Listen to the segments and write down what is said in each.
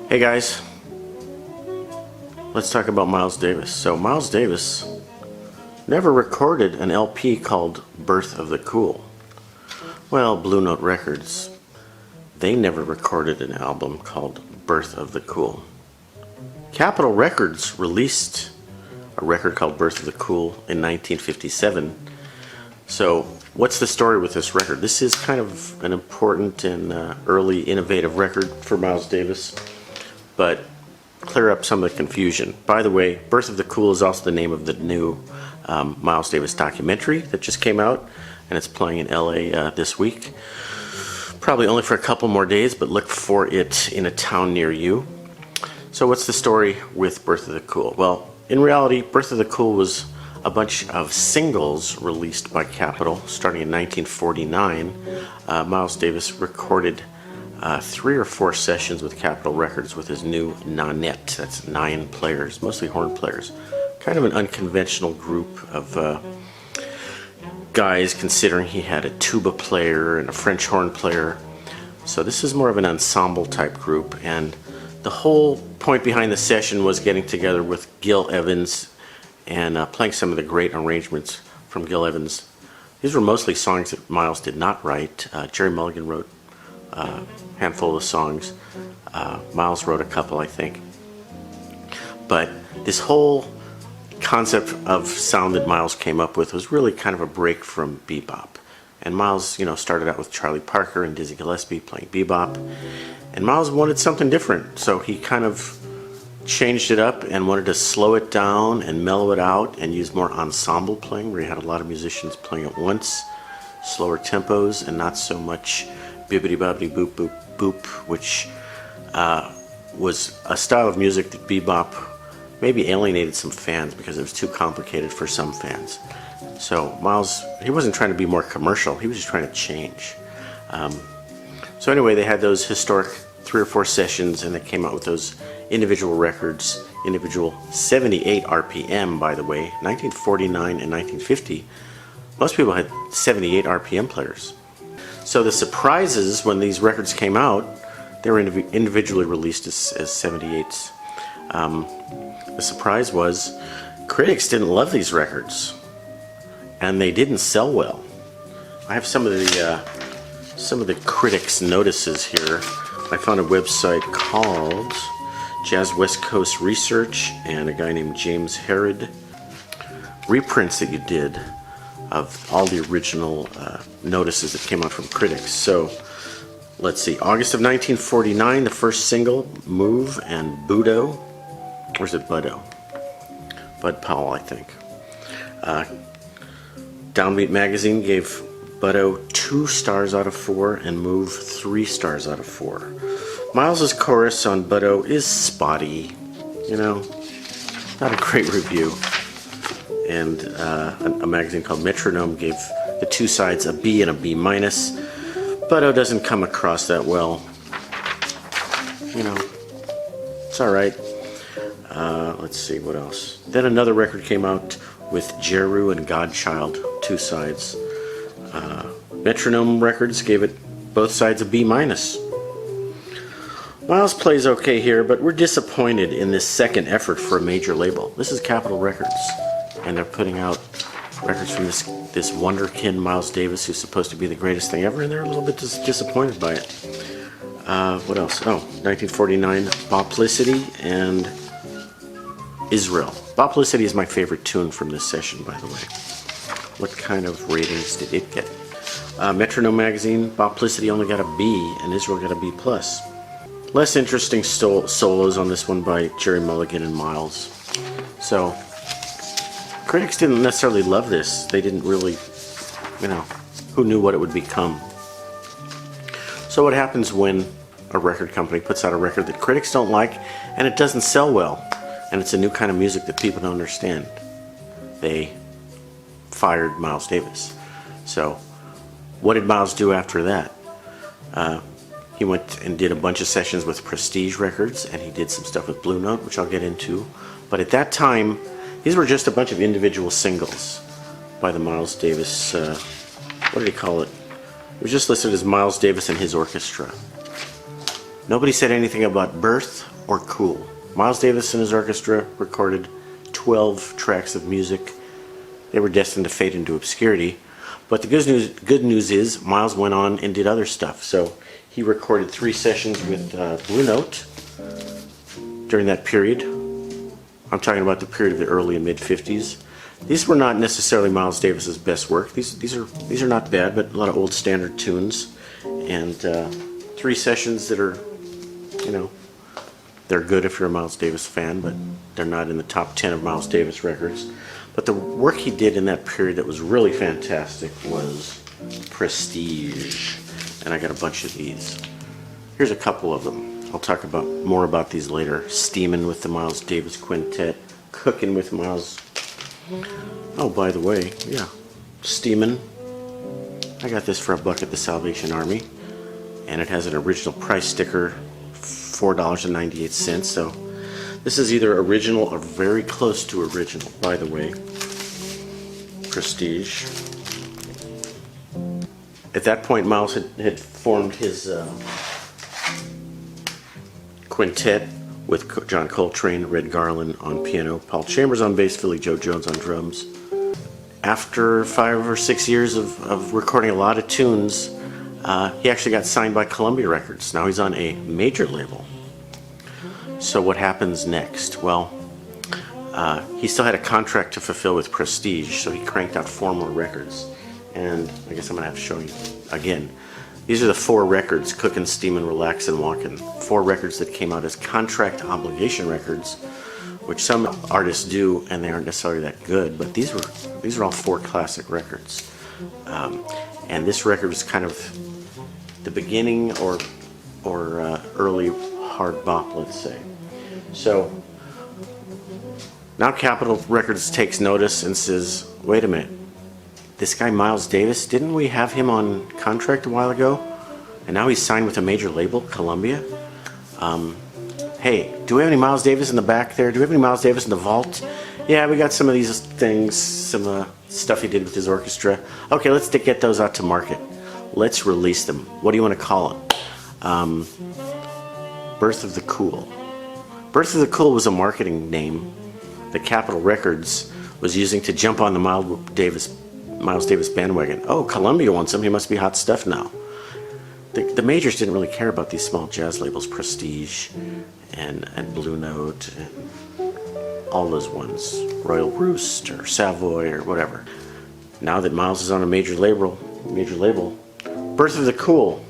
Hey guys, let's talk about Miles Davis. So Miles Davis never recorded an LP called Birth of the Cool. Well, Blue Note Records, they never recorded an album called Birth of the Cool. Capitol Records released a record called Birth of the Cool in 1957. So what's the story with this record? This is kind of an important and early innovative record for Miles Davis, but clear up some of the confusion. By the way, Birth of the Cool is also the name of the new Miles Davis documentary that just came out, and it's playing in LA this week. Probably only for a couple more days, but look for it in a town near you. So what's the story with Birth of the Cool? Well, in reality, Birth of the Cool was a bunch of singles released by Capitol starting in 1949. Miles Davis recorded 3 or 4 sessions with Capitol Records with his new Nanette. That's 9 players, mostly horn players. Kind of an unconventional group of guys, considering he had a tuba player and a French horn player. So this is more of an ensemble type group, and the whole point behind the session was getting together with Gil Evans and playing some of the great arrangements from Gil Evans. These were mostly songs that Miles did not write. Jerry Mulligan wrote a handful of songs. Miles wrote a couple, I think. But this whole concept of sound that Miles came up with was really kind of a break from bebop. And Miles, started out with Charlie Parker and Dizzy Gillespie playing bebop. And Miles wanted something different, so he kind of changed it up and wanted to slow it down and mellow it out and use more ensemble playing, where he had a lot of musicians playing at once, slower tempos, and not so much bibbidi bobbidi boop boop boop, which was a style of music that bebop maybe alienated some fans because it was too complicated for some fans. So Miles, he wasn't trying to be more commercial, he was just trying to change. So anyway, they had those historic 3 or 4 sessions, and they came out with those individual records, individual 78 RPM, by the way, 1949 and 1950. Most people had 78 RPM players. So the surprises when these records came out, they were individually released as 78s. The surprise was critics didn't love these records, and they didn't sell well. I have some of the critics' notices here. I found a website called Jazz West Coast Research, and a guy named James Herod. Reprints that you did of all the original notices that came out from critics. So let's see, August of 1949, the first single, Move and Budo. Where's it, Budo? Bud Powell, I think. Downbeat Magazine gave Budo 2 stars out of 4 and Move 3 stars out of 4. Miles's chorus on Budo is spotty, not a great review. And a magazine called Metronome gave the 2 sides a B and a B minus. Budo doesn't come across that well. It's alright. Let's see, what else? Then another record came out with Jeru and Godchild, 2 sides. Metronome Records gave it both sides a B minus. Miles plays okay here, but we're disappointed in this second effort for a major label. This is Capitol Records, and they're putting out records from this wonderkin Miles Davis, who's supposed to be the greatest thing ever, and they're a little bit disappointed by it. What else? Oh, 1949, Boplicity and Israel. Boplicity is my favorite tune from this session, by the way. What kind of ratings did it get? Metronome Magazine, Boplicity only got a B, and Israel got a B+. Less interesting solos on this one by Jerry Mulligan and Miles. So, critics didn't necessarily love this. They didn't really, who knew what it would become. So what happens when a record company puts out a record that critics don't like, and it doesn't sell well, and it's a new kind of music that people don't understand? They fired Miles Davis. So, what did Miles do after that? He went and did a bunch of sessions with Prestige Records, and he did some stuff with Blue Note, which I'll get into. But at that time, these were just a bunch of individual singles by the Miles Davis, what did he call it? It was just listed as Miles Davis and his orchestra. Nobody said anything about Birth or Cool. Miles Davis and his orchestra recorded 12 tracks of music. They were destined to fade into obscurity. But the good news is Miles went on and did other stuff. So he recorded 3 sessions with Blue Note during that period. I'm talking about the period of the early and mid-50s. These were not necessarily Miles Davis's best work. These are not bad, but a lot of old standard tunes, and 3 sessions that are, you know, they're good if you're a Miles Davis fan, but they're not in the top 10 of Miles Davis records. But the work he did in that period that was really fantastic was Prestige, and I got a bunch of these. Here's a couple of them. I'll talk more about these later. Steamin' with the Miles Davis Quintet, Cookin' with Miles. Oh, by the way, yeah, Steamin'. I got this for $1 at the Salvation Army, and it has an original price sticker, $4.98. So this is either original or very close to original. By the way, Prestige. At that point, Miles had formed his quintet with John Coltrane, Red Garland on piano, Paul Chambers on bass, Philly Joe Jones on drums. After 5 or 6 years of recording a lot of tunes, he actually got signed by Columbia Records. Now he's on a major label. So what happens next? Well, he still had a contract to fulfill with Prestige, so he cranked out 4 more records. And I guess I'm going to have to show you again. These are the 4 records, Cookin', Steamin', Relaxin', Walkin'. 4 records that came out as contract obligation records, which some artists do, and they aren't necessarily that good, but these are all 4 classic records. And this record was kind of the beginning or early hard bop, let's say. So now Capitol Records takes notice and says, wait a minute, this guy Miles Davis, didn't we have him on contract a while ago? And now he's signed with a major label, Columbia? Hey, do we have any Miles Davis in the back there? Do we have any Miles Davis in the vault? Yeah, we got some of these things, some stuff he did with his orchestra. Okay, let's get those out to market. Let's release them. What do you want to call them? Birth of the Cool. Birth of the Cool was a marketing name that Capitol Records was using to jump on the Miles Davis bandwagon. Oh, Columbia wants him. He must be hot stuff now. The majors didn't really care about these small jazz labels, Prestige and Blue Note and all those ones, Royal Roost or Savoy or whatever. Now that Miles is on a major label, Birth of the Cool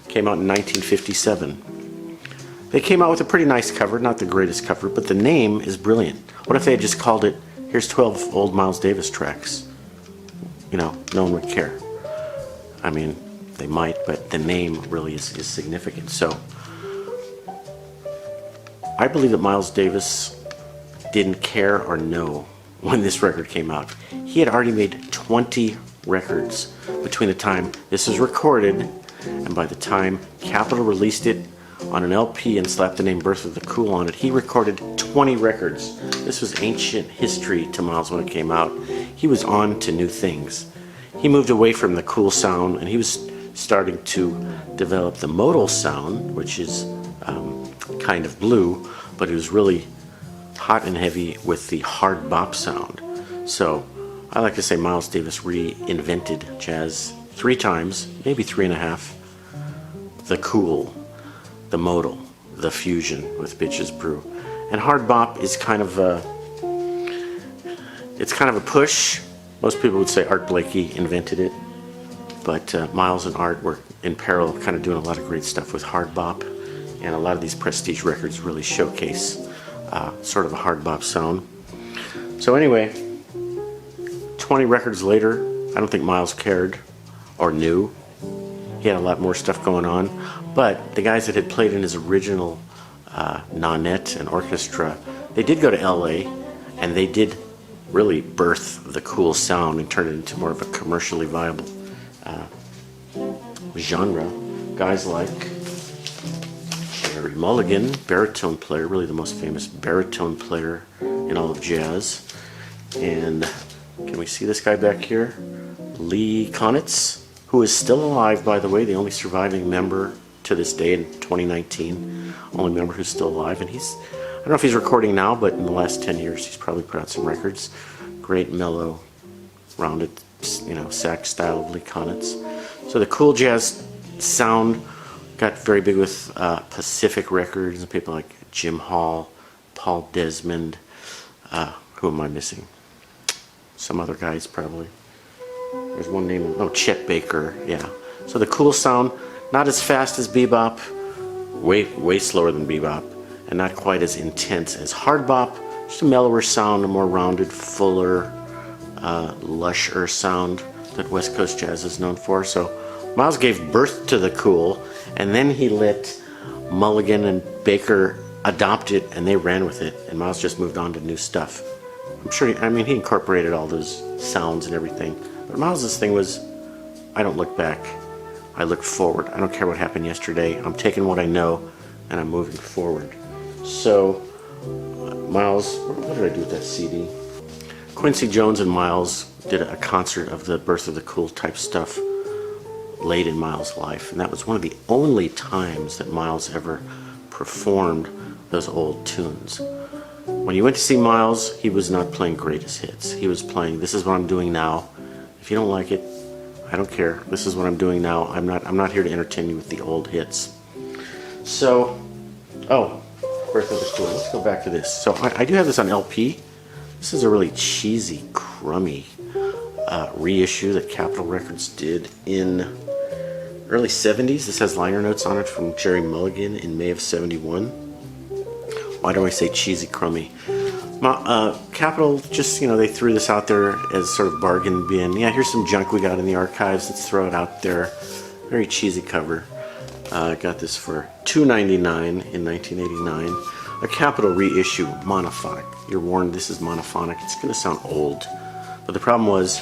came out in 1957. They came out with a pretty nice cover, not the greatest cover, but the name is brilliant. What if they had just called it, here's 12 old Miles Davis tracks? You know, no one would care. I mean, they might, but the name really is significant. So I believe that Miles Davis didn't care or know when this record came out. He had already made 20 records between the time this was recorded and by the time Capitol released it on an LP and slapped the name Birth of the Cool on it. He recorded 20 records. This was ancient history to Miles when it came out. He was on to new things. He moved away from the cool sound, and he was starting to develop the modal sound, which is kind of blue, but it was really hot and heavy with the hard bop sound. So I like to say Miles Davis reinvented jazz 3 times, maybe 3.5. The cool, the modal, the fusion with Bitches Brew. And hard bop is kind of a push. Most people would say Art Blakey invented it, but Miles and Art were in parallel kind of doing a lot of great stuff with hard bop, and a lot of these Prestige records really showcase sort of a hard bop sound. So anyway, 20 records later, I don't think Miles cared or knew. He had a lot more stuff going on, but the guys that had played in his original nonet and orchestra, they did go to LA, and they did really birth the cool sound and turn it into more of a commercially viable genre. Guys like Jerry Mulligan, baritone player, really the most famous baritone player in all of jazz. And can we see this guy back here? Lee Konitz, who is still alive, by the way, the only surviving member to this day in 2019. Only member who's still alive, and I don't know if he's recording now, but in the last 10 years he's probably put out some records. Great mellow, rounded, sax style of Lee Konitz. So the cool jazz sound got very big with Pacific Records and people like Jim Hall, Paul Desmond. Who am I missing? Some other guys probably. There's one name. Oh, Chet Baker. Yeah. So the cool sound, not as fast as bebop, way slower than bebop, and not quite as intense as hard bop. Just a mellower sound, a more rounded, fuller, lusher sound that West Coast jazz is known for. So Miles gave birth to the cool, and then he let Mulligan and Baker adopt it, and they ran with it, and Miles just moved on to new stuff. I'm sure, he incorporated all those sounds and everything, but Miles's thing was, I don't look back, I look forward. I don't care what happened yesterday, I'm taking what I know, and I'm moving forward. So, Miles, what did I do with that CD? Quincy Jones and Miles did a concert of the Birth of the Cool type stuff late in Miles' life, and that was one of the only times that Miles ever performed those old tunes. When you went to see Miles, he was not playing greatest hits. He was playing, this is what I'm doing now. If you don't like it, I don't care. This is what I'm doing now. I'm not here to entertain you with the old hits. So, Birth of the Cool. Let's go back to this. So I do have this on LP. This is a really cheesy, crummy reissue that Capitol Records did in early 70s. This has liner notes on it from Jerry Mulligan in May of 71. Why do I say cheesy, crummy? Capitol just, they threw this out there as sort of bargain bin. Yeah, here's some junk we got in the archives. Let's throw it out there. Very cheesy cover. I got this for $2.99 in 1989. A Capitol reissue, monophonic. You're warned this is monophonic. It's going to sound old. But the problem was,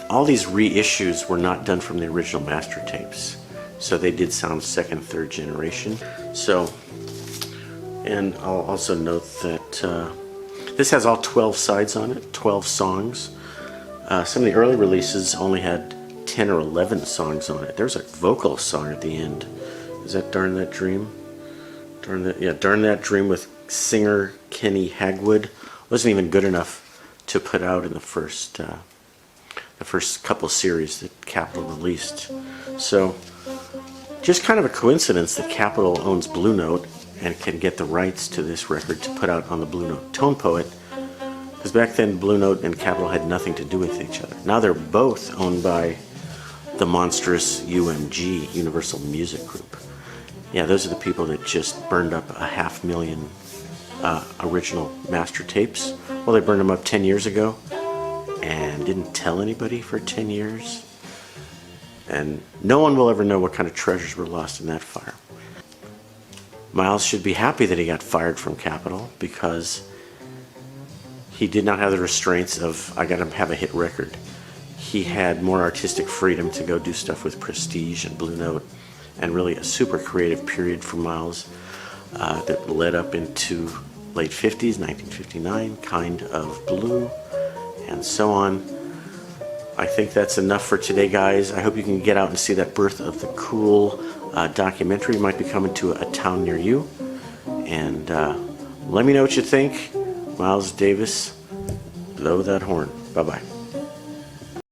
all these reissues were not done from the original master tapes. So they did sound second, third generation. So, and I'll also note that this has all 12 sides on it, 12 songs. Some of the early releases only had 10 or 11 songs on it. There's a vocal song at the end. Is that Darn That Dream? Darn That Dream with singer Kenny Hagwood. Wasn't even good enough to put out in the first couple series that Capitol released. So, just kind of a coincidence that Capitol owns Blue Note and can get the rights to this record to put out on the Blue Note Tone Poet, because back then Blue Note and Capitol had nothing to do with each other. Now they're both owned by the monstrous UMG, Universal Music Group. Yeah, those are the people that just burned up 500,000 original master tapes. Well, they burned them up 10 years ago and didn't tell anybody for 10 years. And no one will ever know what kind of treasures were lost in that fire. Miles should be happy that he got fired from Capitol, because he did not have the restraints of, I gotta have a hit record. He had more artistic freedom to go do stuff with Prestige and Blue Note, and really a super creative period for Miles that led up into late 50s, 1959, Kind of Blue, and so on. I think that's enough for today, guys. I hope you can get out and see that Birth of the Cool documentary. It might be coming to a town near you. And let me know what you think. Miles Davis, blow that horn. Bye-bye.